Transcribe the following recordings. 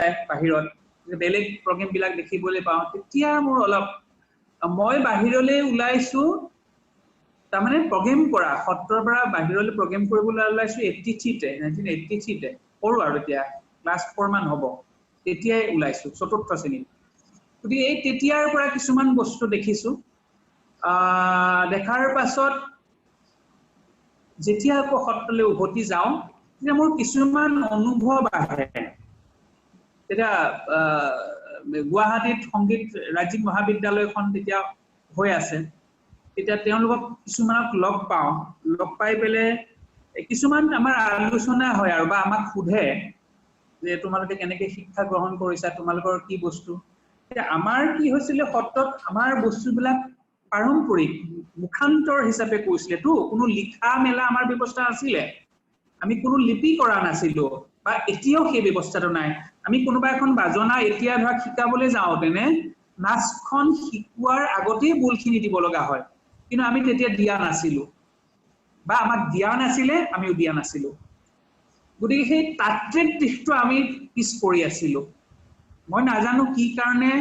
বাহিৰত বেলেগ প্ৰগ্ৰেম বিলাক দেখিবলৈ পাওঁ তেতিয়া মোৰ অলপ মই বাহিৰলৈ ওলাইছো তাৰমানে প্ৰগ্ৰেম কৰা সত্ৰৰ পৰা বাহিৰলৈ প্ৰগ্ৰেম কৰিবলৈ ওলাইছো 1983 তে সৰু আৰু এতিয়া ক্লাছ 4 মান হ'ব তেতিয়াই ওলাইছো চতুৰ্থ শ্ৰেণীত গতিকে এই তেতিয়াৰ পৰা কিছুমান বস্তু দেখিছো দেখাৰ পাছত যেতিয়া আকৌ সত্ৰলৈ উভতি যাওঁ তেতিয়া মোৰ কিছুমান অনুভৱ আহে তেতিয়া গুৱাহাটীত সংগীত ৰাজ্যিক মহাবিদ্যালয়খন তেতিয়া হৈ আছে তেতিয়া তেওঁলোকক কিছুমানক লগ পাই পেলে কিছুমান আমাৰ আলোচনা হয় আৰু বা আমাক সুধে যে তোমালোকে কেনেকৈ শিক্ষা গ্ৰহণ কৰিছা তোমালোকৰ কি বস্তু এতিয়া আমাৰ কি হৈছিল সত্ৰত আমাৰ বস্তুবিলাক পাৰম্পৰিক মুখান্তৰ হিচাপে কৈছিলে তো কোনো লিখা মেলা আমাৰ ব্যৱস্থা আছিলে আমি কোনো লিপি কৰা নাছিলো বা এতিয়াও সেই ব্যৱস্থাটো নাই আমি কোনোবা এখন বাজনা এতিয়া ধৰা শিকাবলৈ যাওঁ তেনে নাচখন শিকোৱাৰ আগতেই বুলখিনি দিব লগা হয় কিন্তু আমি তেতিয়া দিয়া নাছিলো বা আমাক দিয়া নাছিলে আমিও দিয়া নাছিলো গতিকে সেই তাত্ত্বিক দিশটো আমি পিছ পৰি আছিলো মই নাজানো কি কাৰণে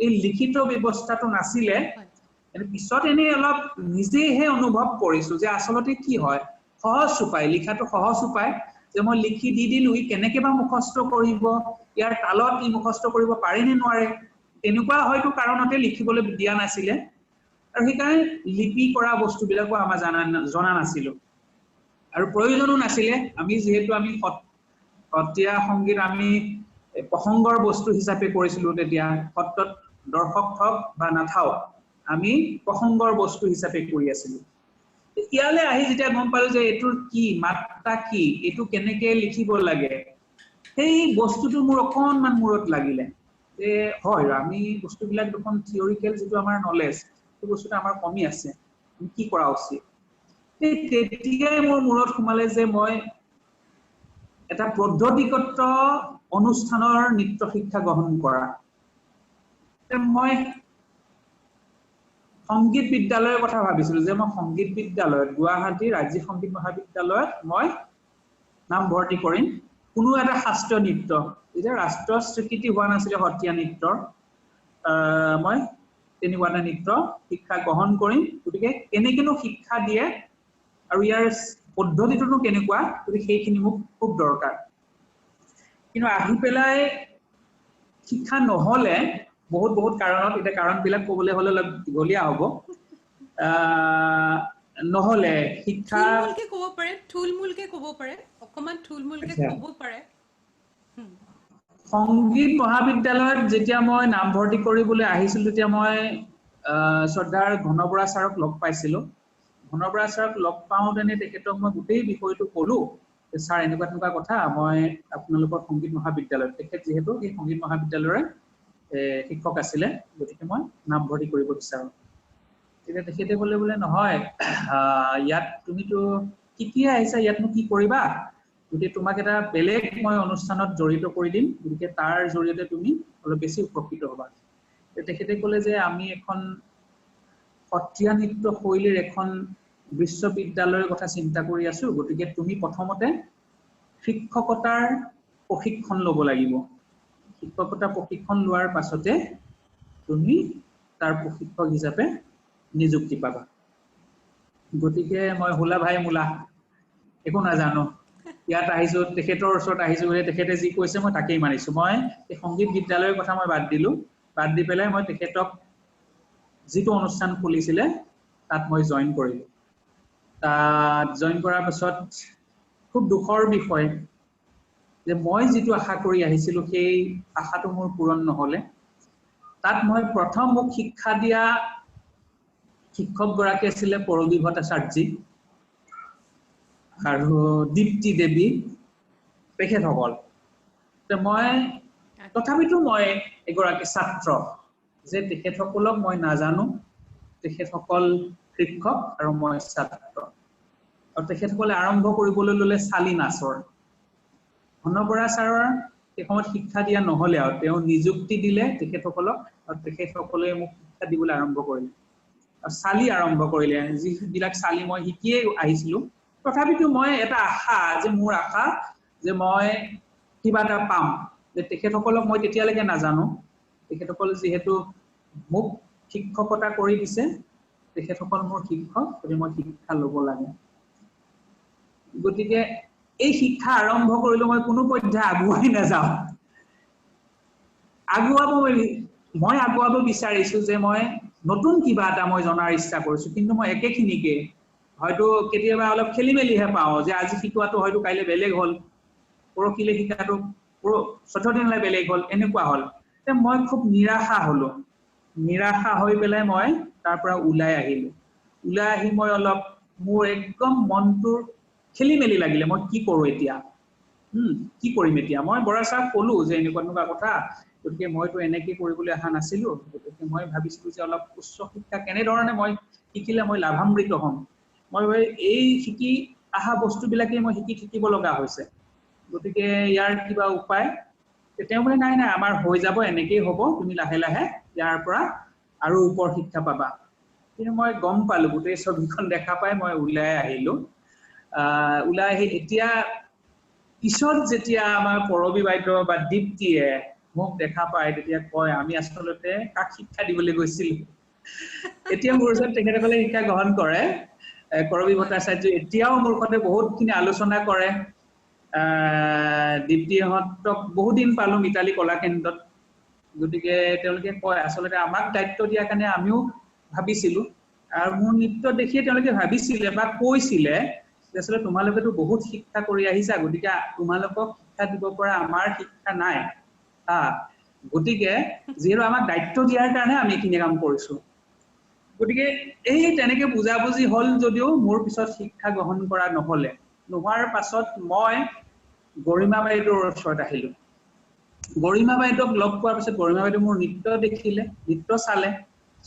এই লিখিত ব্যৱস্থাটো নাছিলে এনে পিছত এনে অলপ নিজেহে অনুভৱ কৰিছো যে আসলতে কি হয় সহজ উপায় লিখাটো সহজ উপায় যে মই লিখি দি দিলো ই কেনেকৈ বা মুখস্থ কৰিব ইয়াৰ তালত ই মুখস্থ কৰিব পাৰে নে নোৱাৰে এনেকুৱা হয়তো কাৰণতে লিখিবলৈ দিয়া নাছিলে আৰু সেইকাৰণে লিপি কৰা বস্তুবিলাকো আমাৰ জনা নাছিলো আৰু প্ৰয়োজনো নাছিলে আমি যেহেতু আমি সত্ৰীয়া সংগীত আমি প্ৰসংগৰ বস্তু হিচাপে কৰিছিলো তেতিয়া সত্ৰত দৰ্শক হওক বা নাথাওক আমি প্ৰসংগৰ বস্তু হিচাপে কৰি আছিলো ইয়ালে আহি যেতিয়া গম পালো যে এটোৰ কি মাত্ৰা কি এটো কেনেকৈ লিখিব লাগে সেই বস্তুটো মোৰ অকনমান মূৰত লাগিলে যে হয় আমি বস্তুবিলাক দেখোন থিওৰিকেল যেটো আমাৰ নলেজ এই বস্তুটো আমাৰ কমি আছে আমি কি কৰা উচিত এই তেতিয়াই মোৰ মূৰত সোমালে যে মই এটা পদ্ধতিগত অনুষ্ঠানৰ নৃত্য শিক্ষা গ্ৰহণ কৰা মই সংগীত বিদ্যালয়ৰ কথা ভাবিছিলো যে মই সংগীত বিদ্যালয়ত গুৱাহাটী ৰাজ্যিক সংগীত মহাবিদ্যালয়ত মই নাম ভৰ্তি কৰিম কোনো এটা শাস্ত্ৰীয় নৃত্য যেতিয়া ৰাষ্ট্ৰীয় স্বীকৃতি হোৱা নাছিলে সত্ৰীয়া নৃত্যৰ মই তেনেকুৱা এটা নৃত্য শিক্ষা গ্ৰহণ কৰিম গতিকে কেনেকেনো শিক্ষা দিয়ে আৰু ইয়াৰ পদ্ধতিটোনো কেনেকুৱা গতিকে সেইখিনি মোক খুব দৰকাৰ কিন্তু আহি পেলাই শিক্ষা নহলে বহুত কাৰণত এটা কাৰণবিলাক ক'বলৈ হলে অলপ দীঘলীয়া হ'ব নহলে শিক্ষা থুলমূলকে ক'ব পাৰে অকমান থুলমূলকে ক'ব পাৰে সংগীত মহাবিদ্যালয়ত যেতিয়া মই নামভৰ্তি কৰিবলৈ আহিছিল তেতিয়া মই শ্ৰদ্ধাৰ ঘনবৰা ছাৰক লগ পাইছিলো ঘনবৰা ছাৰক লগ পাওঁতেনে তেখেতক মই গোটেই বিষয়টো ক'লো ছাৰ এনেকুৱা কথা মই আপোনালোকৰ সংগীত মহাবিদ্যালয়ত তেখেত যিহেতু এই সংগীত মহাবিদ্যালয়ৰ শিক্ষক আছিলে গতিকে মই নামভৰ্তি কৰিব বিচাৰো তেতিয়া তেখেতে বোলে নহয় ইয়াত তুমিতো কেতিয়া আহিছা ইয়াতনো কি কৰিবা গতিকে তোমাক এটা বেলেগ মই অনুষ্ঠানত জড়িত কৰি দিম গতিকে তাৰ জৰিয়তে তুমি অলপ বেছি উপকৃত হ'বা তেখেতে ক'লে যে আমি এখন সত্ৰীয়া নৃত্য শৈলীৰ এখন বিশ্ববিদ্যালয়ৰ কথা চিন্তা কৰি আছো গতিকে তুমি প্ৰথমতে শিক্ষকতাৰ প্ৰশিক্ষণ ল'ব লাগিব শিক্ষকতা প্ৰশিক্ষণ লোৱাৰ পাছতে তুমি তাৰ প্ৰশিক্ষক হিচাপে নিযুক্তি পাবা গতিকে মই হুলা ভাই মুলা একো নাজানো ইয়াত আহিছো তেখেতৰ ওচৰত আহিছো তেখেতে যি কৈছে মই তাকেই মানিছো মই এই সংগীত বিদ্যালয়ৰ কথা মই বাদ দি পেলাই মই তেখেতক যিটো অনুষ্ঠান খুলিছিলে তাত মই জয়েন কৰিলো তাত জয়েন কৰাৰ পাছত খুব দুখৰ বিষয় যে মই যিটো আশা কৰি আহিছিলো সেই আশাটো মোৰ পূৰণ নহলে তাত মই প্ৰথম মোক শিক্ষা দিয়া শিক্ষক গৰাকী আছিলে পৰবী ভট্টাচাৰ্যী আৰু দীপ্তি দেৱী তেখেতসকল মই তথাপিতো মই এগৰাকী ছাত্ৰ যে তেখেতসকলক মই নাজানো তেখেতসকল শিক্ষক আৰু মই ছাত্ৰ আৰু তেখেতসকলে আৰম্ভ কৰিবলৈ ল'লে চালি নাচৰ ঘনবৰা ছাৰৰ সেই সময়ত শিক্ষা দিয়া নহলে আৰু তেওঁ নিযুক্তি দিলে তেখেতসকলক আৰু তেখেতসকলে মোক শিক্ষা দিবলৈ আৰম্ভ কৰিলে আৰু চালি আৰম্ভ কৰিলে যিবিলাক চালি মই শিকিয়ে আহিছিলো তথাপিতো মই এটা আশা যে মোৰ আশা যে মই কিবা এটা পাম যে তেখেতসকলক মই তেতিয়ালৈকে নাজানো তেখেতসকল যেহেতু মোক শিক্ষকতা কৰি দিছে তেখেতসকল মোৰ শিক্ষক গতিকে মই শিক্ষা ল'ব লাগে গতিকে এই শিক্ষা আৰম্ভ কৰিলো মই কোনো পৰ্যায় আগুৱাই নাযাওঁ মই আগুৱাব বিচাৰিছো যে মই নতুন কিবা এটা মই জনাৰ ইচ্ছা কৰিছো কিন্তু মই একেখিনিকে হয়তো কেতিয়াবা অলপ খেলিমেলিহে পাওঁ যে আজি শিকোৱাটো হয়তো কাইলৈ বেলেগ হ'ল পৰখিলে শিকাটো চতুৰ্থদিনলৈ বেলেগ হ'ল এনেকুৱা হ'ল তে মই খুব নিৰাশা হৈ পেলাই মই তাৰ পৰা ওলাই আহি মই অলপ মোৰ একদম মনটোৰ খেলিমেলি লাগিলে মই কি কৰো এতিয়া কি কৰিম এতিয়া মই বৰা ছাৰক ক'লো যে এনেকুৱা কথা গতিকে মইতো এনেকৈ কৰিবলৈ অহা নাছিলো গতিকে মই ভাবিছিলো যে অলপ উচ্চ শিক্ষা কেনেধৰণে মই শিকিলে মই লাভান্বিত হ'ম মই এই শিকি অহা বস্তুবিলাকে মই শিকিব লগা হৈছে গতিকে ইয়াৰ কিবা উপায় তেওঁ বোলে নাই আমাৰ হৈ যাব এনেকেই হ'ব তুমি লাহে লাহে ইয়াৰ পৰা আৰু ওপৰ শিক্ষা পাবা কিন্তু মই গম পালো গোটেই ছবিখন দেখা পাই মই ওলাই আহিলো ওলাই আহি এতিয়া পিছত যেতিয়া আমাৰ পৰবী বাইদেউ বা দীপ্তিয়ে মোক দেখা পায় তেতিয়া কয় আমি আচলতে কাক শিক্ষা দিবলৈ গৈছিলো এতিয়া মোৰ ওচৰত তেখেতসকলে শিক্ষা গ্ৰহণ কৰে কৰবী ভট্টাচাৰ্য এতিয়াও মোৰ সৈতে বহুতখিনি আলোচনা কৰে দীপ্তিহঁতক বহুত দিন পালো মিতালী কলা কেন্দ্ৰত গতিকে তেওঁলোকে কয় আচলতে আমাক দায়িত্ব দিয়াৰ কাৰণে আমিও ভাবিছিলো আৰু মোৰ নৃত্য দেখিয়ে তেওঁলোকে ভাবিছিলে বা কৈছিলে যে আচলতে তোমালোকেতো বহুত শিক্ষা কৰি আহিছা গতিকে তোমালোকক শিক্ষা দিব পৰা আমাৰ শিক্ষা নাই গতিকে যিহেতু আমাক দায়িত্ব দিয়াৰ কাৰণে আমি এইখিনি কাম কৰিছো গতিকে এই তেনেকে বুজাবুজি হ'ল যদিও মোৰ পিছত শিক্ষা গ্ৰহণ কৰা নোহোৱাৰ পাছত মই গৰিমা বাইদেউৰ ওচৰত আহিলো গৰিমা বাইদেউক লগ পোৱাৰ পিছত গৰিমা বাইদেউ মোৰ নৃত্য দেখিলে নৃত্য চালে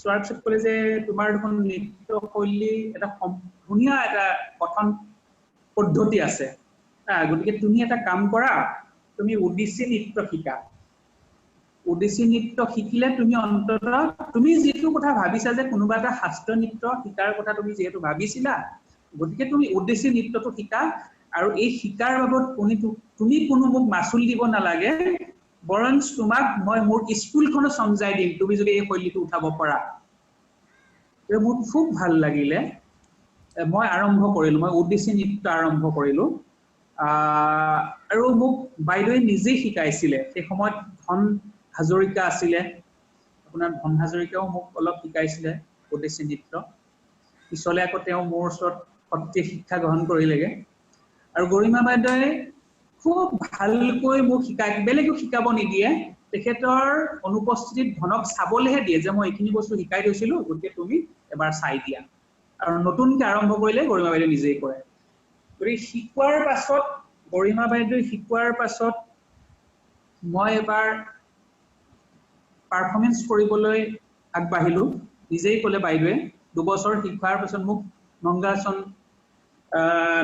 চোৱাৰ পিছত ক'লে যে তোমাৰ দেখোন নৃত্য শৈলী এটা ধুনীয়া এটা কথন পদ্ধতি আছে গতিকে তুমি এটা কাম কৰা তুমি ওডিচি নৃত্য শিকা ওডিচি নৃত্য শিকিলে তুমি অন্ততঃ তুমি যিটো কথা ভাবিছা যে কোনোবা এটা শাস্ত্ৰীয় নৃত্য শিকাৰ কথা তুমি যেহেতু ভাবিছিলা গতিকে তুমি ওডিচি নৃত্যটো শিকা আৰু এই শিকাৰ বাবদ তুমি কোনো মোক মাচুল দিব নালাগে বৰঞ্চ তোমাক মই মোৰ স্কুলখনো সমজাই দিম তুমি যদি এই শৈলীটো উঠাব পাৰা মোৰ খুব ভাল লাগিলে মই ওডিচি নৃত্য আৰম্ভ কৰিলো আৰু মোক বাইদেৱে নিজে শিকাইছিলে সেই সময়ত ধন হাজৰিকা আছিলে আপোনাৰ ধন হাজৰিকাও মোক অলপ শিকাইছিলে ওডিচি নৃত্য পিছলে আকৌ তেওঁ মোৰ ওচৰত সত্ৰীয়া শিক্ষা গ্ৰহণ কৰিলেগে আৰু গৰিমা বাইদেৱে খুব ভালকৈ মোক বেলেগক শিকাব নিদিয়ে তেখেতৰ অনুপস্থিতিত ধনক চাবলেহে দিয়ে যে মই এইখিনি বস্তু শিকাই থৈছিলো গতিকে তুমি এবাৰ চাই দিয়া আৰু নতুনকৈ আৰম্ভ কৰিলে গৰিমা বাইদেৱে নিজেই কৰে গতিকে গৰিমা বাইদেৱে শিকোৱাৰ পাছত মই এবাৰ পাৰফৰ্মেন্স কৰিবলৈ আগবাঢ়িলো নিজেই ক'লে বাইদেৱে 2 বছৰ শিকোৱাৰ পাছত মোক মংগলাচৰণ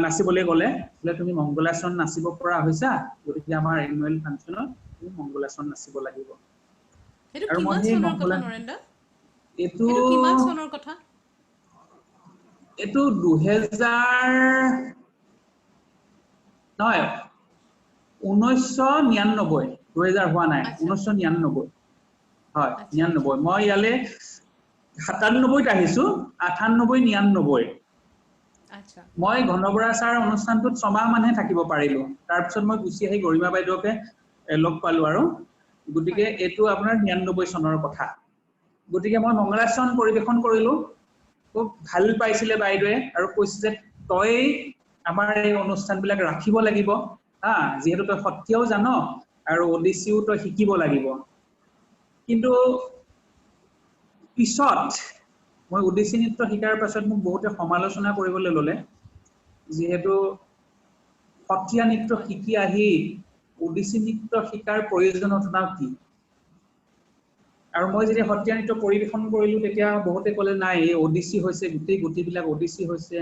নাচিবলৈ ক'লে তুমি মংগলাচৰণ নাচিব পৰা হৈছা গতিকে আমাৰ এনুৱেল ফাংচনত তুমি মংগলাচৰণ নাচিব লাগিব আৰু মই সেই মংগলাচৰণ এইটো কিমান চনৰ কথা এইটো 1999 2000 হোৱা নাই 1999 হয় 99 মই ইয়ালে 97 আহিছো 98 99 আচ্ছা মই ঘনবৰা ছাৰ অনুষ্ঠানটোত 6 মাহ মানহে থাকিব পাৰিলো তাৰ পিছত মই গুচি আহি গৰিমা বাইদেউকে লগ পালো আৰু গতিকে এটো আপোনাৰ 99 চনৰ কথা গতিকে মই মংগলাচৰণ পৰিবেশন কৰিলো খুব ভাল পাইছিলে বাইদেৱে আৰু কৈছে যে তই আমাৰ এই অনুষ্ঠানবিলাক ৰাখিব লাগিব যেহেতু তই সত্ৰীয়াও জানো আৰু ওডিচিও তই শিকিব লাগিব কিন্তু পিছত মই ওডিচি নৃত্য শিকাৰ পাছত মোক বহুতে সমালোচনা কৰিবলৈ ল'লে যেহেতু সত্ৰীয়া নৃত্য শিকি আহি ওডিচি নৃত্য শিকাৰ প্ৰয়োজনীয়তা কি আৰু মই যেতিয়া সত্ৰীয়া নৃত্য পৰিবেশন কৰিলো তেতিয়া বহুতে ক'লে নাই এই ওডিচি হৈছে গোটেই গতিবিলাক ওডিচি হৈছে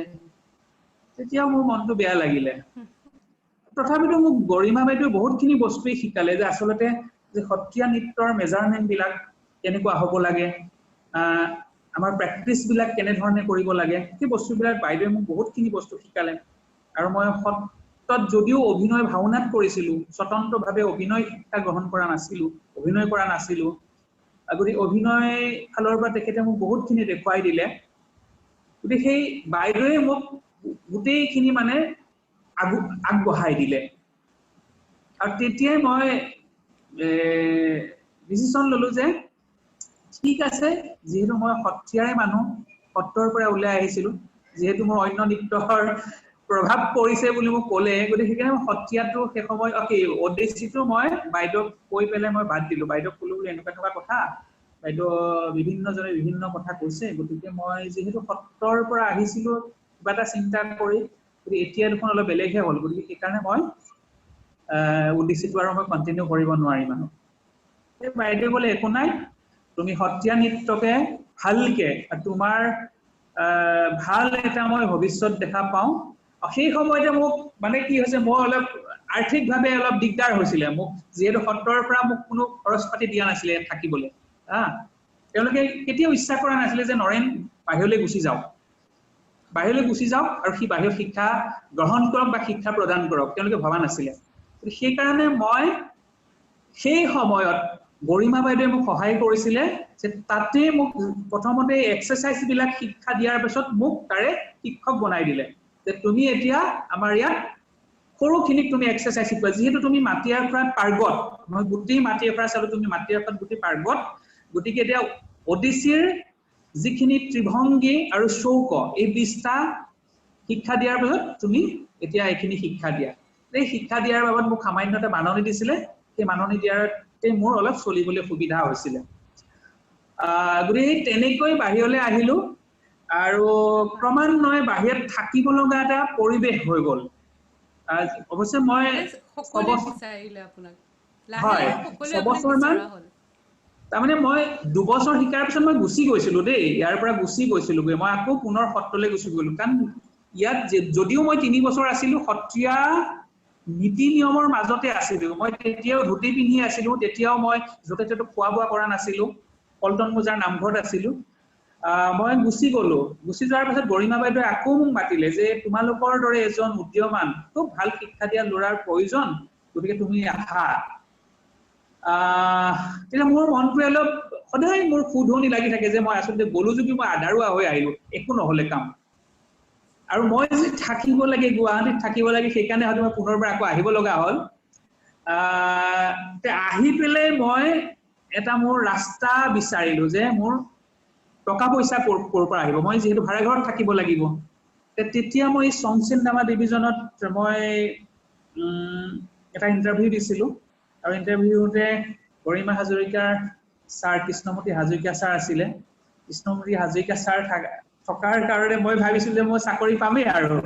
তেতিয়া মোৰ মনটো বেয়া লাগিলে তথাপিতো মোক গৰিমা বাইদেৱে বহুতখিনি বস্তুই শিকালে যে আচলতে যে সত্ৰীয়া নৃত্যৰ মেজাৰমেন্ট বিলাক কেনেকুৱা হ'ব লাগে আমাৰ প্ৰেক্টিছ বিলাক কেনে ধৰণে কৰিব লাগে সেই বস্তুবিলাক বাইদেৱে মোক বহুতখিনি বস্তু শিকালে আৰু মই ক্ষেত্ৰত যদিও অভিনয় ভাওনাত কৰিছিলো স্বতন্ত্ৰভাৱে অভিনয় শিক্ষা গ্ৰহণ কৰা নাছিলো অভিনয় কৰা নাছিলো গতিকে অভিনয় ফালৰ পৰা তেখেতে মোক বহুতখিনি দেখুৱাই দিলে গতিকে সেই বাইদেৱে মোক গোটেইখিনি মানে আগবঢ়াই দিলে আৰু তেতিয়াই মই ডিসিশন ললো যে ঠিক আছে যেহেতু মই সত্ৰীয়াৰে মানুহ সত্ৰৰ পৰা ওলাই আহিছিলো যেহেতু মোৰ অন্য নৃত্যৰ প্ৰভাৱ পৰিছে বুলি মোক ক'লে গতিকে সেইকাৰণে মই সত্ৰীয়াটো সেই সময় অডিচিটো মই বাইদেউক কৈ পেলাই মই বাদ দিলো বাইদেউক ক'লো বুলি এনেকুৱা কথা বাইদেউ বিভিন্নজনে বিভিন্ন কথা কৈছে গতিকে মই যেহেতু সত্ৰৰ পৰা আহিছিলো কিবা এটা চিন্তা কৰি গতিকে এতিয়া দেখোন অলপ বেলেগহে হ'ল গতিকে সেইকাৰণে মই অডিচিটো আৰু মই কন্টিনিউ কৰিব নোৱাৰিম মানুহ এই বাইদেউ ক'লে একো নাই তুমি সত্ৰীয়া নৃত্যকে ভালকে তোমাৰ ভাল এটা মই ভৱিষ্যত দেখা পাওঁ সেই সময়তে মোক মানে কি হৈছে মই অলপ আৰ্থিকভাৱে অলপ দিগদাৰ হৈছিল মোক যেহেতু সত্ৰৰ পৰা মোক কোনো খৰচ পাতি দিয়া নাছিলে থাকিবলৈ তেওঁলোকে কেতিয়াও ইচ্ছা কৰা নাছিলে যে নৰেন বাহিৰলৈ গুচি যাওক আৰু সি বাহিৰ শিক্ষা গ্ৰহণ কৰক বা শিক্ষা প্ৰদান কৰক তেওঁলোকে ভবা নাছিলে সেই কাৰণে মই সেই সময়ত গৰিমা বাইদেৱে মোক সহায় কৰিছিলে যে তাতে মোক প্ৰথমতে এক্সাৰসাইজ বিলাক শিক্ষা দিয়াৰ পিছত মোক তাৰে শিক্ষক বনাই দিলে যে তুমি এতিয়া আমাৰ ইয়াত সৰুখিনিক তুমি এক্সাৰসাইজ শিকোৱা যেহেতু তুমি মাটিয়াৰ খৰাত পাৰ্গত মই গোটেই মাটিয়াৰ খৰা চালো তুমি মাটিয়াৰ খৰাত গোটেই পাৰ্গত গতিকে এতিয়া অডিচিৰ যিখিনি ত্ৰিভংগী আৰু চৌক এই 20টা শিক্ষা দিয়াৰ পিছত তুমি এতিয়া এইখিনি শিক্ষা দিয়া এই শিক্ষা দিয়াৰ বাবদ মোক সামান্যতে মাননি দিছিলে সেই মাননি দিয়াৰতে মোৰ অলপ চলিবলৈ সুবিধা হৈছিলে গতিকে তেনেকৈ বাহিৰলৈ আহিলো আৰু ক্ৰমান্বয়ে বাহিৰত থাকিব লগা এটা পৰিৱেশ হৈ গ'ল অৱশ্যে মই সকলোৱে বিচাৰিলে আপোনাক হয় ছবছৰমান তাৰমানে মই 2 বছৰ শিকাৰ পিছত মই গুচি গৈছিলো দেই ইয়াৰ পৰা গুচি গৈছিলো মই আকৌ পুনৰ সত্ৰলৈ গুচি গলো কাৰণ ইয়াত যদিও মই 3 বছৰ আছিলো সত্ৰীয়া নীতি নিয়মৰ মাজতে আছিলো মই তেতিয়াও ধুতি পিন্ধি আছিলো তেতিয়াও মই যতে ততে খোৱা বোৱা কৰা নাছিলো পল্টন বজাৰ নামঘৰত আছিলো মই গুচি গলো গুচি যোৱাৰ পিছত গৰিমা বাইদেৱে আকৌ মোক মাতিলে যে তোমালোকৰ দৰে এজন উদ্যমান খুব ভাল শিক্ষা দিয়া ল'ৰাৰ প্ৰয়োজন গতিকে তুমি আহা তেতিয়া মোৰ মনটো অলপ সদায় মোৰ খুধনি লাগি থাকে যে মই আসলে গলো যদি মই আধাৰুৱা হৈ আহিলো একো নহলে কাম আৰু মই যে থাকিব লাগে গুৱাহাটীত থাকিব লাগে সেইকাৰণে হয়তো মই পুনৰবাৰ আকৌ আহিব লগা হ'ল আহি পেলাই মই এটা মোৰ ৰাস্তা বিচাৰিলো যে মোৰ টকা পইচা ক'ৰ পৰা আহিব মই যেহেতু ভাড়া ঘৰত থাকিব লাগিব তেতিয়া মই সংসেনদামা ডিভিজনত মই এটা ইন্টাৰভিউ দিছিলো আৰু ইন্টাৰভিউতে গৰিমা হাজৰিকাৰ ছাৰ কৃষ্ণমূৰ্তি হাজৰিকা ছাৰ আছিলে কৃষ্ণমূৰ্তি হাজৰিকা ছাৰ থকাৰ কাৰণে মই ভাবিছিলো যে মই চাকৰি পামেই আৰু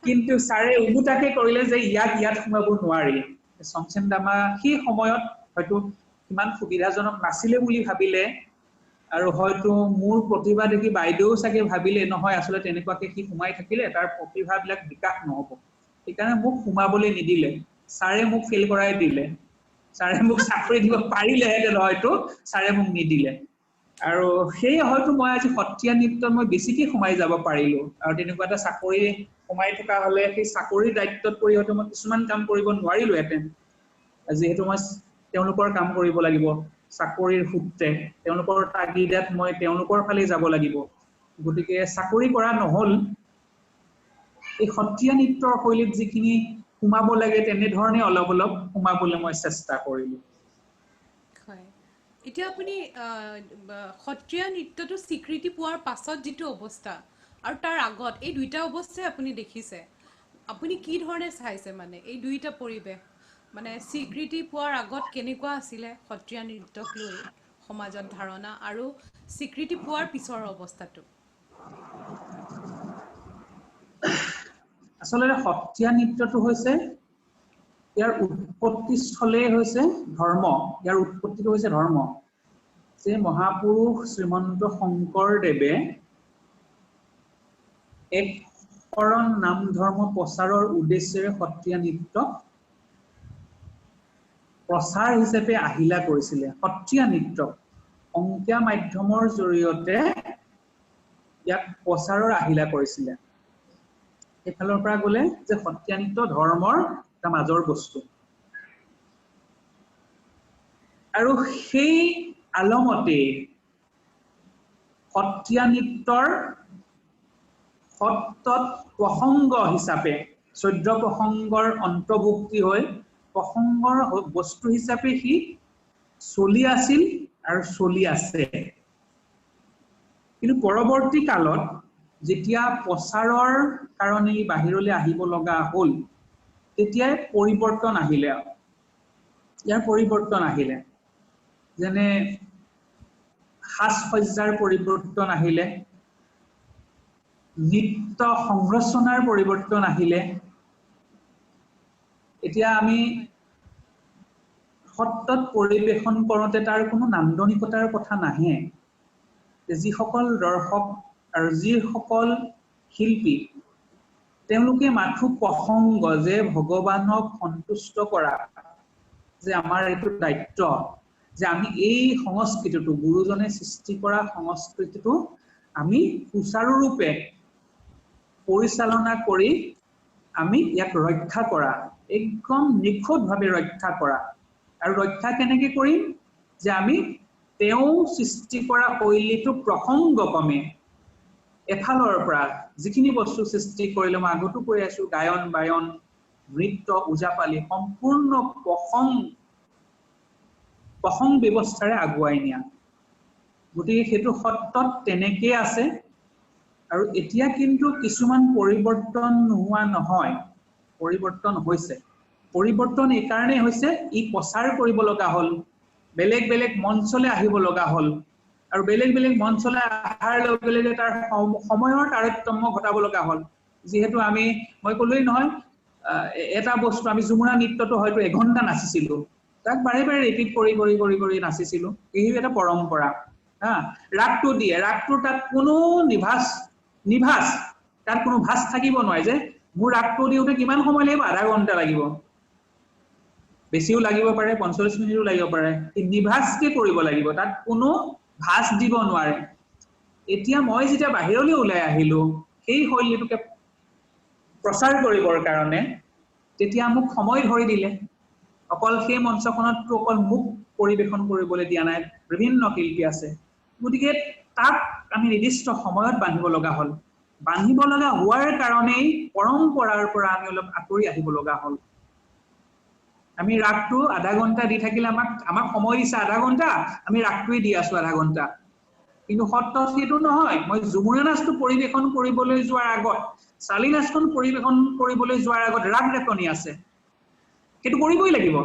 কিন্তু ছাৰে উমুটাকে কৰিলে যে ইয়াত সোমাব নোৱাৰি সংসেনদামা সেই সময়ত হয়তো কিমান সুবিধাজনক নাছিলে বুলি ভাবিলে আৰু হয়তো মোৰ প্ৰতিভা দেখি বাইদেউ চাগে ভাবিলে নহয় আসলে তেনেকুৱাকে কি সোমাই থাকিলে তাৰ প্ৰতিভাবিলাক বিকাশ নহব সেইকাৰণে মোক সোমাবলৈ নিদিলে ছাৰে মোক ফেল কৰাই দিলে ছাৰে মোক চাকৰি দিব পাৰিলেহেঁতেন হয়তো ছাৰে মোক নিদিলে আৰু সেই হয়তো মই আজি সত্ৰীয়া নৃত্যত মই বেছিকৈ সোমাই যাব পাৰিলো আৰু তেনেকুৱা এটা চাকৰি সোমাই থকা হলে সেই চাকৰিৰ দায়িত্বত পৰি হয়তো মই কিছুমান কাম কৰিব নোৱাৰিলোহেঁতেন যিহেতু মই তেওঁলোকৰ কাম কৰিব লাগিব চাকৰিৰ সূত্ৰে তেওঁলোকৰ তাগিদাত মই তেওঁলোকৰ ফালে যাব লাগিব গতিকে চাকৰি কৰা নহল এই সত্ৰীয়া নৃত্যৰ শৈলীত যিখিনি সোমাব লাগে তেনেধৰণে অলপ সোমাবলৈ মই চেষ্টা কৰিলো হয় এতিয়া আপুনি সত্ৰীয়া নৃত্যটো স্বীকৃতি পোৱাৰ পাছত যিটো অৱস্থা আৰু তাৰ আগত এই দুইটা অৱস্থাই আপুনি দেখিছে আপুনি কি ধৰণে চাইছে মানে এই দুইটা পৰিৱেশ মানে স্বীকৃতি পোৱাৰ আগত কেনেকুৱা আছিলে সত্ৰীয়া নৃত্যক লৈ সমাজত ধাৰণা আৰু স্বীকৃতি পোৱাৰ পিছৰ অৱস্থাটো আসলে সত্ৰীয়া নৃত্যটো হৈছে ইয়াৰ উৎপত্তিস্থলে হৈছে ধৰ্ম ইয়াৰ উৎপত্তিটো হৈছে ধৰ্ম যে মহাপুৰুষ শ্ৰীমন্ত শংকৰদেৱে এক শৰণ নাম ধৰ্ম প্ৰচাৰৰ উদ্দেশ্যেৰে সত্ৰীয়া নৃত্য প্ৰচাৰ হিচাপে আহিলা কৰিছিলে সত্ৰীয়া নৃত্য অংকীয়া মাধ্যমৰ জৰিয়তে ইয়াক প্ৰচাৰৰ আহিলা কৰিছিলে এফালৰ পৰা গ'লে যে সত্ৰীয়া নৃত্য ধৰ্মৰ এটা মাজৰ বস্তু আৰু সেই আলমতে সত্ৰীয়া নৃত্যৰ সত্ৰত প্ৰসংগ হিচাপে 14 প্ৰসংগৰ অন্তৰ্ভুক্তি হৈ প্ৰসংগৰ বস্তু হিচাপে সি চলি আছিল আৰু চলি আছে কিন্তু পৰৱৰ্তী কালত যেতিয়া প্ৰচাৰৰ কাৰণে বাহিৰলৈ আহিব লগা হ'ল তেতিয়াই পৰিৱৰ্তন আহিলে ইয়াৰ পৰিৱৰ্তন আহিলে যেনে সাজ-সজ্জাৰ পৰিৱৰ্তন আহিলে নৃত্য সংৰচনাৰ পৰিৱৰ্তন আহিলে এতিয়া আমি সত্ৰত পৰিবেশন কৰোঁতে তাৰ কোনো নান্দনিকতাৰ কথা নাহে যিসকল দৰ্শক আৰু যিসকল শিল্পী তেওঁলোকে মাথো প্ৰসংগ যে ভগৱানক সন্তুষ্ট কৰা যে আমাৰ এইটো দায়িত্ব যে আমি এই সংস্কৃতিটো গুৰুজনে সৃষ্টি কৰা সংস্কৃতিটো আমি সুচাৰুৰূপে পৰিচালনা কৰি আমি ইয়াক ৰক্ষা কৰা একদম নিখুঁতভাৱে ৰক্ষা কৰা আৰু ৰক্ষা কেনেকৈ কৰিম যে আমি তেওঁ সৃষ্টি কৰা শৈলীটো প্ৰসংগক্ৰমে এফালৰ পৰা যিখিনি বস্তু সৃষ্টি কৰিলে মই আগতো কৈ আছো গায়ন বায়ন নৃত্য ওজাপালি সম্পূৰ্ণ প্ৰসং ব্যৱস্থাৰে আগুৱাই নিয়া গতিকে সেইটো সত্ৰত তেনেকৈ আছে আৰু এতিয়া কিন্তু কিছুমান পৰিৱৰ্তন নোহোৱা নহয় পৰিৱৰ্তন হৈছে পৰিৱৰ্তন এই কাৰণে হৈছে ই প্ৰচাৰ কৰিব লগা হ'ল বেলেগ বেলেগ মঞ্চলৈ আহিব লগা হ'ল আৰু বেলেগ বেলেগ মঞ্চলৈ আহাৰ লগে লগে তাৰ সময়ৰ তাৰতম্য ঘটাব লগা হ'ল যেহেতু আমি মই ক'লোই নহয় এটা বস্তু আমি ঝুমুৰা নৃত্যটো হয়তো এঘণ্টা নাচিছিলো তাক বাৰে বাৰে ৰিপিট কৰি কৰি কৰি কৰি নাচিছিলো এই এটা পৰম্পৰা হা ৰাগটো দিয়ে ৰাগটো তাত কোনো নিভাস তাত কোনো ভাস থাকিব নোৱাৰে যে মোৰ ৰাগটো দিওঁতে কিমান সময় লাগিব আধা ঘণ্টা লাগিব বেছিও লাগিব পাৰে 45 মিনিটও লাগিব পাৰে নিভাসকে কৰিব লাগিব তাত কোনো ভাস দিব নোৱাৰে এতিয়া মই যেতিয়া বাহিৰলৈ ওলাই আহিলো সেই শৈলীটোকে প্ৰচাৰ কৰিবৰ কাৰণে তেতিয়া মোক সময় ধৰি দিলে অকল সেই মঞ্চখনতটো অকল মুখ পৰিবেশন কৰিবলৈ দিয়া নাই বিভিন্ন শিল্পী আছে গতিকে তাক আমি নিৰ্দিষ্ট সময়ত বান্ধিব লগা হ'ল বান্ধিব লগা হোৱাৰ কাৰণেই পৰম্পৰাৰ পৰা আমি অলপ আঁতৰি আহিব লগা হ'ল আমি ৰাগটো আধা ঘণ্টা দি থাকিলে আমাক সময় দিছে আধা ঘণ্টা আমি ৰাগটোৱে দি আছো আধা ঘণ্টা কিন্তু সত্ৰত সেইটো নহয় মই ঝুমুৰা নাচটো পৰিবেশন কৰিবলৈ যোৱাৰ আগত চালি নাচখন পৰিবেশন কৰিবলৈ যোৱাৰ আগত ৰাগ ৰেকনি আছে সেইটো কৰিবই লাগিব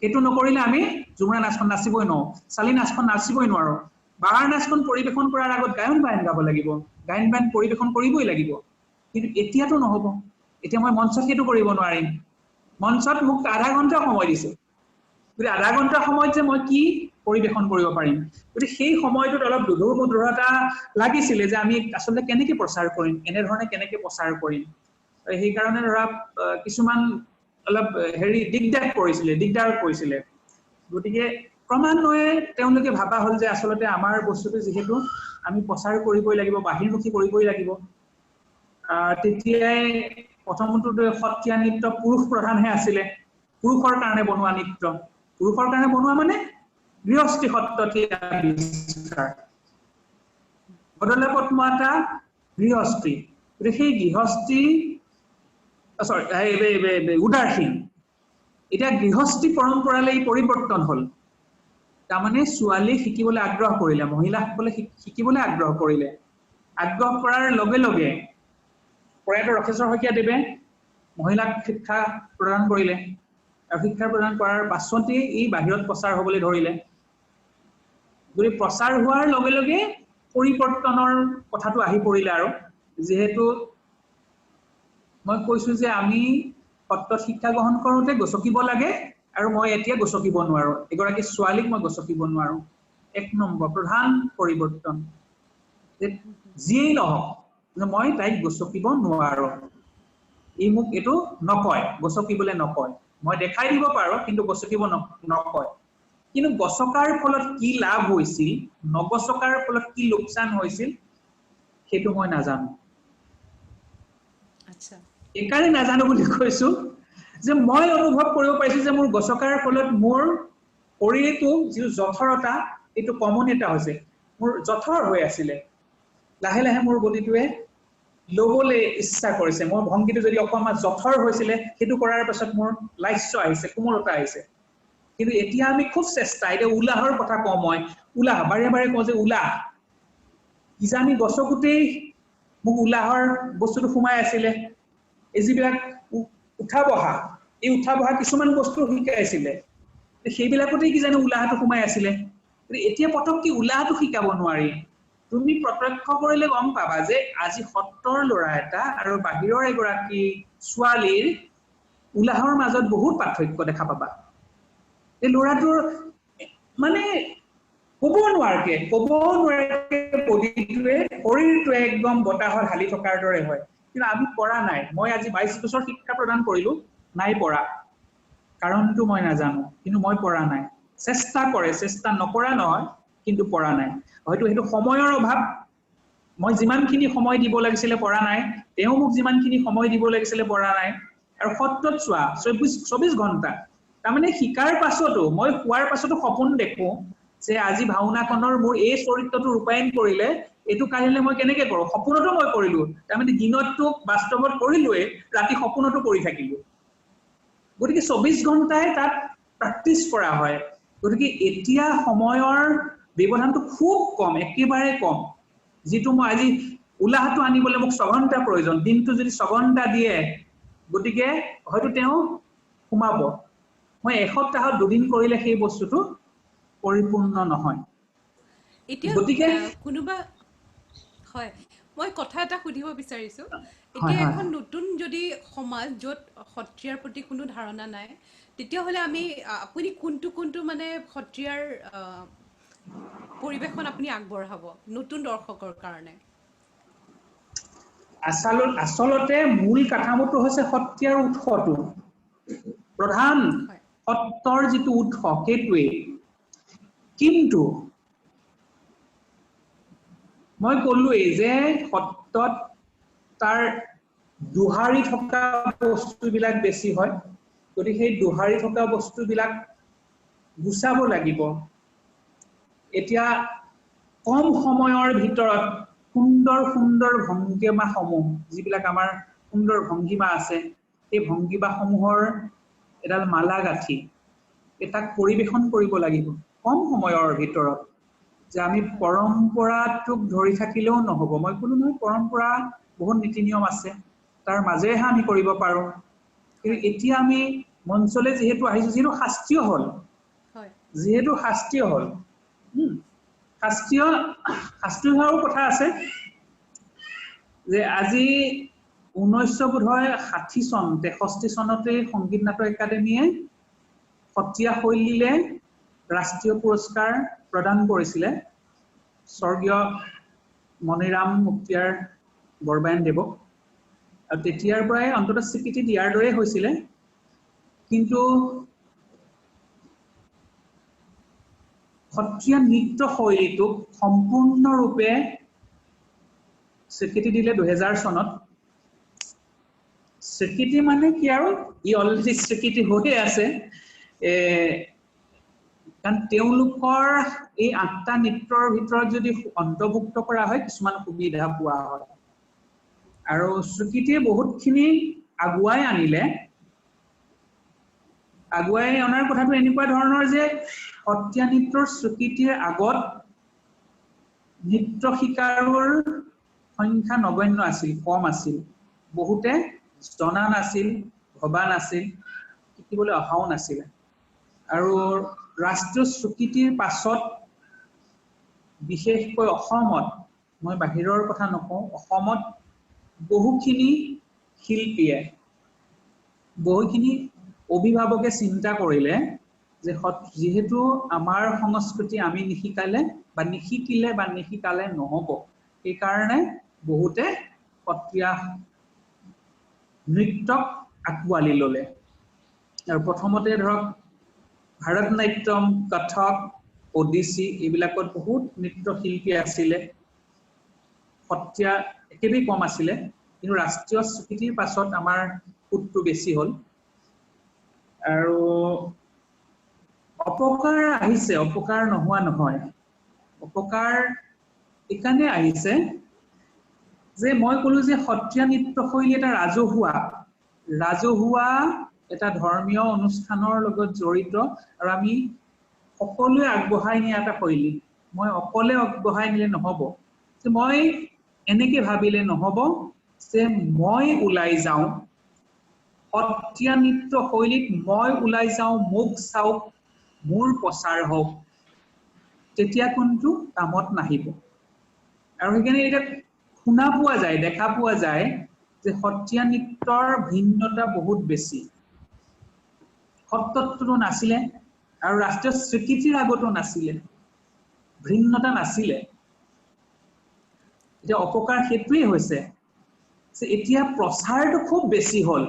সেইটো নকৰিলে আমি ঝুমুৰা নাচখন নাচিবই নোৱাৰো চালি নাচখন নাচিবই নোৱাৰো বাহাৰ নাচখন পৰিবেশন কৰাৰ আগত গায়ন বায়ন গাব লাগিব গায়ন বায়ন পৰিবেশন কৰিবই লাগিব কিন্তু এতিয়াতো নহব এতিয়া মই মঞ্চত সেইটো কৰিব নোৱাৰিম মঞ্চত মোক আধা ঘণ্টা সময় দিছে গতিকে আধা ঘণ্টা সময়ত যে মই কি পৰিবেশন কৰিব পাৰিম গতিকে সেই সময়টোত অলপ দুধুৰতা লাগিছিলে যে আমি আচলতে কেনেকৈ প্ৰচাৰ কৰিম এনেধৰণে কেনেকৈ প্ৰচাৰ কৰিম সেই কাৰণে ধৰা কিছুমান অলপ দিগদাৰ কৰিছিলে গতিকে ক্ৰমান্বয়ে তেওঁলোকে ভাবা হ'ল যে আচলতে আমাৰ বস্তুটো যিহেতু আমি প্ৰচাৰ কৰিবই লাগিব বাহিৰমুখী কৰিবই লাগিব তেতিয়াই প্ৰথমটো সত্ৰীয়া নৃত্য পুৰুষ প্ৰধানহে আছিলে পুৰুষৰ কাৰণে বনোৱা নৃত্য পুৰুষৰ কাৰণে বনোৱা মানে গৃহস্থী সত্ৰীয়া আৱিষ্কাৰ বদলা পদ্মাতা গৃহস্থী সেই গৃহস্থী উদাসীন এতিয়া গৃহস্থী পৰম্পৰালৈ পৰিৱৰ্তন হ'ল তাৰমানে ছোৱালী শিকিবলৈ আগ্ৰহ কৰিলে মহিলাসকলে শিকিবলৈ আগ্ৰহ কৰিলে আগ্ৰহ কৰাৰ লগে লগে প্ৰয়াত ৰখেশ্বৰ শইকীয়াদেৱে মহিলাক শিক্ষা প্ৰদান কৰিলে আৰু শিক্ষা প্ৰদান কৰাৰ পাছতে এই বাহিৰত প্ৰচাৰ হ'বলৈ ধৰিলে গতিকে প্ৰচাৰ হোৱাৰ লগে লগে পৰিৱৰ্তনৰ কথাটো আহি পৰিলে আৰু যেহেতু মই কৈছো যে আমি সত্ৰত শিক্ষা গ্ৰহণ কৰোঁতে গছকিব লাগে আৰু মই এতিয়া গছকিব নোৱাৰো এগৰাকী ছোৱালীক মই গছকিব নোৱাৰো এক নম্বৰ প্ৰধান পৰিৱৰ্তন যিয়েই নহওক মই তাইক গছকিব নোৱাৰো ই মোক এইটো নকয় গছকিবলৈ নকয় মই দেখাই দিব পাৰো কিন্তু গছকিব নকয় কিন্তু গছকাৰ ফলত কি লাভ হৈছিল নগছকাৰ ফলত কি লোকচান হৈছিল সেইটো মই নাজানো আচ্ছা এইকাৰণে নাজানো বুলি কৈছো যে মই অনুভৱ কৰিব পাৰিছো যে মোৰ গছকাৰ ফলত মোৰ শৰীৰটো যিটো জঠৰতা এইটো কমন এটা হৈছে মোৰ জঠৰ হৈ আছিলে লাহে লাহে মোৰ বডিটোৱে লবলৈ ইচ্ছা কৰিছে মোৰ ভংগীটো যদি অকমান জঠৰ হৈছিলে সেইটো কৰাৰ পাছত মোৰ লাস্য আহিছে কোমলতা আহিছে কিন্তু এতিয়া আমি খুব চেষ্টা এটা উলাহৰ কথা কওঁ মই উলাহ বাৰে বাৰে কওঁ যে উলাহ কিজানি গছকুটেই মোক উলাহৰ বস্তুটো সোমাই আছিলে এই যিবিলাক উঠা বহা এই উঠা বহা কিছুমান বস্তু শিকাইছিলে সেইবিলাকতে কিজানি উলাহটো সোমাই আছিলে এতিয়া পটককে উলাহটো শিকাব নোৱাৰি তুমি প্ৰত্যক্ষ কৰিলে গম পাবা যে আজি সত্তৰ ল'ৰা এটা আৰু বাহিৰৰ এগৰাকী ছোৱালীৰ উলাহৰ মাজত বহুত পাৰ্থক্য দেখা পাবা এই ল'ৰাটোৰ মানে ক'ব নোৱাৰে বডিটোৱে শৰীৰটোৱে একদম বতাহত হালি থকাৰ দৰে হয় কিন্তু আমি পৰা নাই মই আজি 22 বছৰ শিক্ষা প্ৰদান কৰিলো নাই পৰা কাৰণটো মই নাজানো কিন্তু মই পৰা নাই চেষ্টা নকৰা নহয় কিন্তু পৰা নাই হয়তো সেইটো সময়ৰ অভাৱ মই যিমানখিনি সময় দিব লাগিছিলে পৰা নাই তেওঁ মোক যিমানখিনি সময় দিব লাগিছিলে পৰা নাই আৰু সত্ৰত চোৱা 24 ঘণ্টা তাৰমানে শিকাৰ পাছতো মই শুৱাৰ পাছতো সপোন দেখো যে আজি ভাওনাখনৰ মোৰ এই চৰিত্ৰটো ৰূপায়ণ কৰিলে এটো কাহিলে মই কেনেকৈ কৰো সপোনতো মই কৰিলো তাৰমানে দিনতটো বাস্তৱত কৰিলোৱে ৰাতি সপোনতো কৰি থাকিলো গতিকে 24 ঘণ্টাই তাত প্ৰেক্টিছ কৰা হয় গতিকে এতিয়া সময়ৰ ব্যৱধানটো খুব কম একেবাৰে কম যেটো মই আজি উলাহটো আনিবলৈ মোক 6 ঘণ্টা প্ৰয়োজন দিনটো যদি 6 ঘণ্টা দিয়ে গতিকে হয়তো তেওঁ সোমাব মই এসপ্তাহত দুদিন কৰিলে সেই বস্তুটো পৰিপূৰ্ণ নহয় এতিয়া গতিকে কোনোবা হয় মই কথা এটা সুধিব বিচাৰিছো হয় এতিয়া হয় এখন নতুন যদি সমাজ য'ত সত্ৰীয়াৰ প্ৰতি কোনো ধাৰণা নাই তেতিয়াহ'লে আমি আপুনি কোনটো মানে সত্ৰীয়াৰ পৰিবেশন আপুনি আগবঢ়াব নতুন দৰ্শকৰ কাৰণে আচলতে মূল কাঠামোটো হৈছে সত্ৰীয়াৰ উৎসটো প্ৰধান হয় সত্ৰৰ যিটো উৎস সেইটোৱে কিন্তু মই ক'লোৱেই যে সত্ৰত তাৰ দুহাৰি থকা বস্তুবিলাক বেছি হয় গতিকে সেই দুহাৰি থকা বস্তুবিলাক গুচাব লাগিব এতিয়া কম সময়ৰ ভিতৰত সুন্দৰ ভংগিমাসমূহ যিবিলাক আমাৰ সুন্দৰ ভংগিমা আছে এই ভংগিমাসমূহৰ এডাল মালা গাঁঠি এটাক পৰিবেশন কৰিব লাগিব কম সময়ৰ ভিতৰত যে আমি পৰম্পৰাটোক ধৰি থাকিলেও নহব মই কোনো নহয় পৰম্পৰা বহুত নীতি নিয়ম আছে তাৰ মাজেৰেহে আমি কৰিব পাৰো কিন্তু এতিয়া আমি মঞ্চলে যেহেতু আহিছো যেহেতু শাস্ত্ৰীয় হল যেহেতু শাস্ত্ৰীয় হল শাস্ত্ৰীয় কথা আছে যে আজি 1960 চন 63 চনতে সংগীত নাটক একাডেমীয়ে সত্ৰীয়া শৈলীলে ৰাষ্ট্ৰীয় পুৰস্কাৰ প্ৰদান কৰিছিলে স্বৰ্গীয় মণিৰাম মুক্তিয়াৰ বৰবায়ন দেৱক আৰু তেতিয়াৰ পৰাই অন্তত স্বীকৃতি দিয়াৰ দৰে হৈছিলে কিন্তু সত্ৰীয়া নৃত্য শৈলীটোক সম্পূৰ্ণৰূপে স্বীকৃতি দিলে 2000 চনত স্বীকৃতি মানে কি আৰু ই অলৰেডি স্বীকৃতি হৈয়ে আছে কাৰণ তেওঁলোকৰ এই 8টা নৃত্যৰ ভিতৰত যদি অন্তৰ্ভুক্ত কৰা হয় কিছুমান সুবিধা পোৱা হয় আৰু স্বীকৃতিয়ে বহুতখিনি আগুৱাই অনাৰ কথাটো এনেকুৱা ধৰণৰ যে সত্ৰীয়া নৃত্যৰ স্বীকৃতিৰ আগত নৃত্য শিকাৰৰ সংখ্যা নগণ্য আছিল কম আছিল বহুতে জনা নাছিল ভবা নাছিল শিকিবলৈ অহাও নাছিল আৰু ৰাষ্ট্ৰীয় স্বীকৃতিৰ পাছত বিশেষকৈ অসমত মই বাহিৰৰ কথা নকওঁ অসমত বহুখিনি শিল্পীয়ে বহুখিনি অভিভাৱকে চিন্তা কৰিলে যে যেহেতু আমাৰ সংস্কৃতি আমি নিশিকালে নহব এই কাৰণে বহুতে সত্ৰীয়া নৃত্যক আকোৱালি ললে আৰু প্ৰথমতে ধৰক ভাৰতনাট্যম কথক ওডিচি এইবিলাকত বহুত নৃত্যশিল্পী আছিলে সত্ৰীয়া একেবাৰে কম আছিলে কিন্তু ৰাষ্ট্ৰীয় স্বীকৃতিৰ পাছত আমাৰ সুতটো বেছি হ'ল আৰু অপকাৰ আহিছে, অপকাৰ নোহোৱা নহয়। অপকাৰ এখানে আহিছে যে মই কলো যে সত্ৰীয়া নৃত্যশৈলী এটা ৰাজহুৱা এটা ধৰ্মীয় অনুষ্ঠানৰ লগত জড়িত আৰু আমি সকলোৱে আগবঢ়াই নিয়া এটা শৈলী। মই অকলে আগবঢ়াই নিলে নহব যে মই এনেকে ভাবিলে নহব যে মই ওলাই যাওঁ সত্ৰীয়া নৃত্যশৈলীত মই ওলাই যাওঁ মোক চাওক মোৰ প্ৰচাৰ হওক তেতিয়া কোনটো কামত নাহিব। আৰু সেইকাৰণে এটা শুনা পোৱা যায় দেখা পোৱা যায় যে সত্ৰীয়া নৃত্যৰ ভিন্নতা বহুত বেছি। সত্ৰতটো নাছিলে আৰু ৰাষ্ট্ৰীয় স্বীকৃতিৰ আগতো নাছিলে, ভিন্নতা নাছিলে। এতিয়া অপকাৰ সেইটোৱে হৈছে যে এতিয়া প্ৰচাৰটো খুব বেছি হ'ল।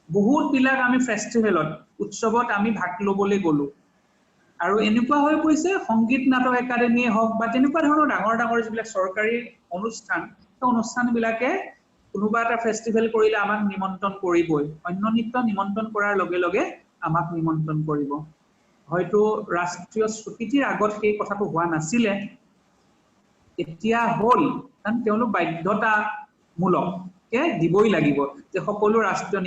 বহুত বিলাক আমি ফেষ্টিভেলত উৎসৱত আমি ভাগ ল'বলৈ গ'লো আৰু এনেকুৱা হৈ পৰিছে সংগীত নাটক একাডেমিয়ে হওক বা তেনেকুৱা ধৰণৰ ডাঙৰ ডাঙৰ যিবিলাক চৰকাৰী অনুষ্ঠান, সেই অনুষ্ঠানবিলাকে কোনোবা এটা ফেষ্টিভেল কৰিলে আমাক নিমন্ত্ৰণ কৰিবই। অন্য নৃত্য নিমন্ত্ৰণ কৰাৰ লগে লগে আমাক নিমন্ত্ৰণ কৰিব। হয়তো ৰাষ্ট্ৰীয় স্বীকৃতিৰ আগত সেই কথাটো হোৱা নাছিলে, এতিয়া হ'ল, কাৰণ তেওঁলোক বাধ্যতামূলককে দিবই লাগিব যে সকলো ৰাষ্ট্ৰীয়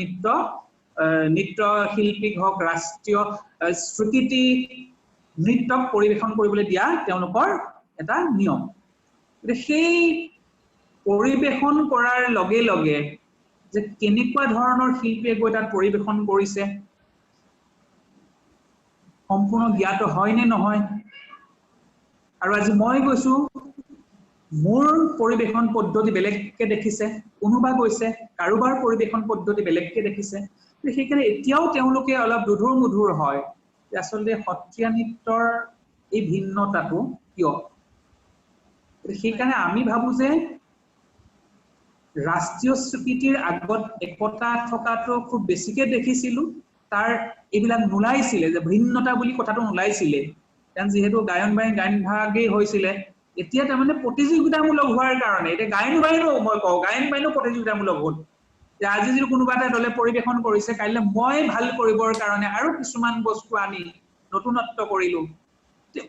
নৃত্য শিল্পীক হওক ৰাষ্ট্ৰীয় স্বীকৃতি নৃত্যক পৰিবেশন কৰিবলৈ দিয়া তেওঁলোকৰ এটা নিয়ম। সেই পৰিবেশন কৰাৰ লগে লগে যে কেনেকুৱা ধৰণৰ শিল্পীয়ে গৈ তাত পৰিবেশন কৰিছে সম্পূৰ্ণ জ্ঞাত হয় নে নহয়। আৰু আজি মই গৈছো মোৰ পৰিবেশন পদ্ধতি বেলেগকে দেখিছে, কোনোবা গৈছে কাৰোবাৰ পৰিবেশন পদ্ধতি বেলেগকে দেখিছে। সেইকাৰণে এতিয়াও তেওঁলোকে অলপ দুধুৰ হয় যে আচলতে সত্ৰীয়া নৃত্যৰ এই ভিন্নতাটো কিয়। সেইকাৰণে আমি ভাবো যে ৰাষ্ট্ৰীয় স্বীকৃতিৰ আগত একতা থকাটো খুব বেছিকে দেখিছিলো, তাৰ এইবিলাক নোলাইছিলে যে ভিন্নতা বুলি কথাটো নোলাইছিলে। কাৰণ যিহেতু গায়ন ভাগেই হৈছিলে, এতিয়া তাৰমানে প্ৰতিযোগিতামূলক হোৱাৰ কাৰণে এতিয়া গায়ন বায়নো প্ৰতিযোগিতামূলক হ'ল। আজি যদি কোনোবা এটা দলে পৰিবেশন কৰিছে, কাইলৈ মই ভাল কৰিবৰ কাৰণে আৰু কিছুমান বস্তু আনি নতুনত্ব কৰিলো।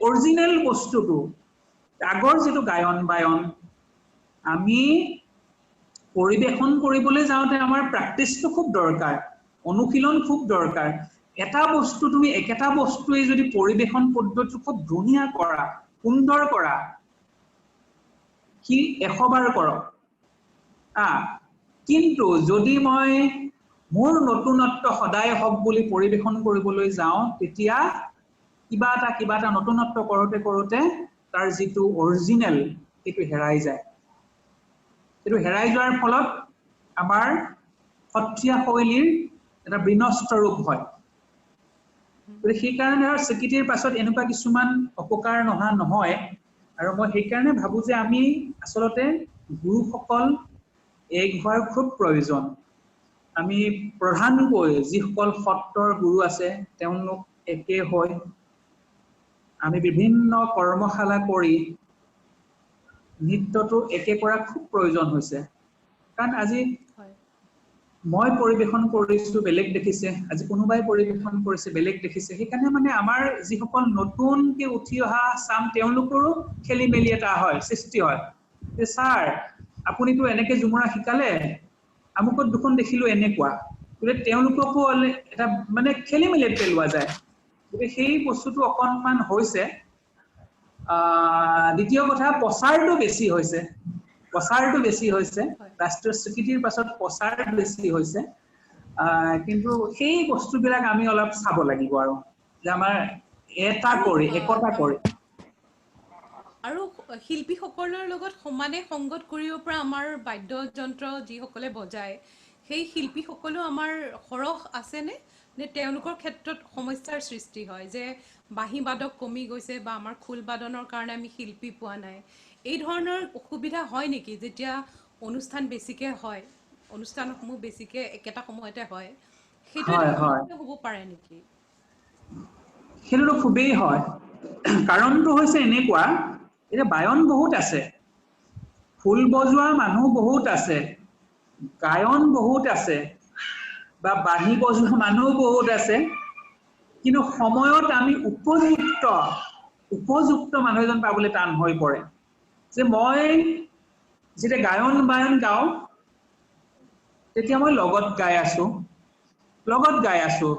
অৰিজিনেল বস্তুটো আগৰ যিটো গায়ন বায়ন আমি পৰিবেশন কৰিবলৈ যাওঁতে আমাৰ প্ৰেক্টিচটো খুব দৰকাৰ, অনুশীলন খুব দৰকাৰ। এটা বস্তু তুমি একেটা বস্তুৱে যদি পৰিবেশন পদ্ধতি খুব ধুনীয়া কৰা, সুন্দৰ কৰা, সি 100 বাৰ কৰক। কিন্তু যদি মই মোৰ নতুনত্ব সদায় হওক বুলি পৰিবেশন কৰিবলৈ যাওঁ, তেতিয়া কিবা এটা নতুনত্ব কৰোতে তাৰ যিটো অৰিজিনেল সেইটো হেৰাই যায়। সেইটো হেৰাই যোৱাৰ ফলত আমাৰ সত্ৰীয়া শৈলীৰ এটা বিনষ্ট ৰূপ হয়। সেইকাৰণে আৰু স্বীকৃতিৰ পাছত এনেকুৱা কিছুমান অপকাৰ নহয়। আৰু মই সেইকাৰণে ভাবো যে আমি আচলতে গুৰুসকল এক হোৱাৰ খুব প্ৰয়োজন। আমি প্ৰধানকৈ যিসকল সত্ৰৰ গুৰু আছে তেওঁলোক একে হয় আমি বিভিন্ন কৰ্মশালা কৰি নৃত্যটো একে কৰা খুব প্ৰয়োজন হৈছে। কাৰণ আজি মই পৰিবেশন কৰিছো বেলেগ দেখিছে, আজি কোনোবাই পৰিবেশন কৰিছে বেলেগ দেখিছে। সেইকাৰণে মানে আমাৰ যিসকল নতুনকে উঠি অহা চাম তেওঁলোকৰো খেলি মেলি এটা হয়, সৃষ্টি হয় যে ছাৰ আপুনিতো এনেকে জুমুৰা শিকালে, আমুকত দুখন দেখিলো এনেকুৱা। গতিকে তেওঁলোককো এটা মানে খেলি মেলিত পেলোৱা যায়। গতিকে সেই বস্তুটো অকণমান হৈছে। দ্বিতীয় কথা প্ৰচাৰটো বেছি হৈছে। ৰাষ্ট্ৰীয় স্বীকৃতিৰ পাছত প্ৰচাৰ বেছি হৈছে। কিন্তু সেই বস্তুবিলাক আমি অলপ চাব লাগিব আৰু যে আমাৰ একতা কৰি আৰু শিল্পীসকলৰ লগত সমানে সংগত কৰিব পৰা আমাৰ বাদ্যযন্ত্ৰ যিসকলে বজায়, সেই শিল্পীসকলো আমাৰ সৰহ আছেনে? নে তেওঁলোকৰ ক্ষেত্ৰত সমস্যাৰ সৃষ্টি হয় যে বাঁহী বাদক কমি গৈছে বা আমাৰ খোল বাদনৰ কাৰণে আমি শিল্পী পোৱা নাই, এই ধৰণৰ অসুবিধা হয় নেকি যেতিয়া অনুষ্ঠান বেছিকে হয়, অনুষ্ঠানসমূহ বেছিকে একেটা সময়তে হয়, সেইটো এটা সমস্যা হ'ব পাৰে নেকি? সেইটোতো খুবেই হয়। কাৰণটো হৈছে এনেকুৱা, এতিয়া বায়ন বহুত আছে, খোল বজোৱা মানুহ বহুত আছে, গায়ন বহুত আছে বা বাঁহী বজোৱা মানুহ বহুত আছে, কিন্তু সময়ত আমি উপযুক্ত মানুহ এজন পাবলৈ টান হৈ পৰে। যে মই যেতিয়া গায়ন বায়ন গাওঁ তেতিয়া মই লগত গাই আছো,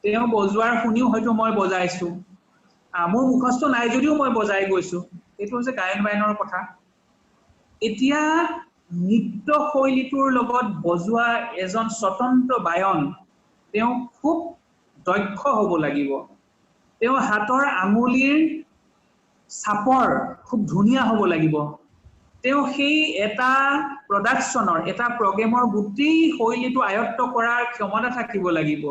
তেওঁ বজোৱাৰ শুনিও হয়তো মই বজাইছো, মোৰ মুখস্থ নাই যদিও মই বজাই গৈছো। এইটো হৈছে গায়ন বায়নৰ কথা। এতিয়া নৃত্য শৈলীটোৰ লগত বজোৱা এজন স্বতন্ত্ৰ বায়ন, তেওঁ খুব দক্ষ হ'ব লাগিব। তেওঁ হাতৰ আঙুলিৰ চাপৰ খুব ধুনীয়া হ'ব লাগিব। তেওঁ সেই এটা প্ৰডাকশ্যনৰ, এটা প্ৰগ্ৰেমৰ গোটেই শৈলীটো আয়ত্ত কৰাৰ ক্ষমতা থাকিব লাগিব।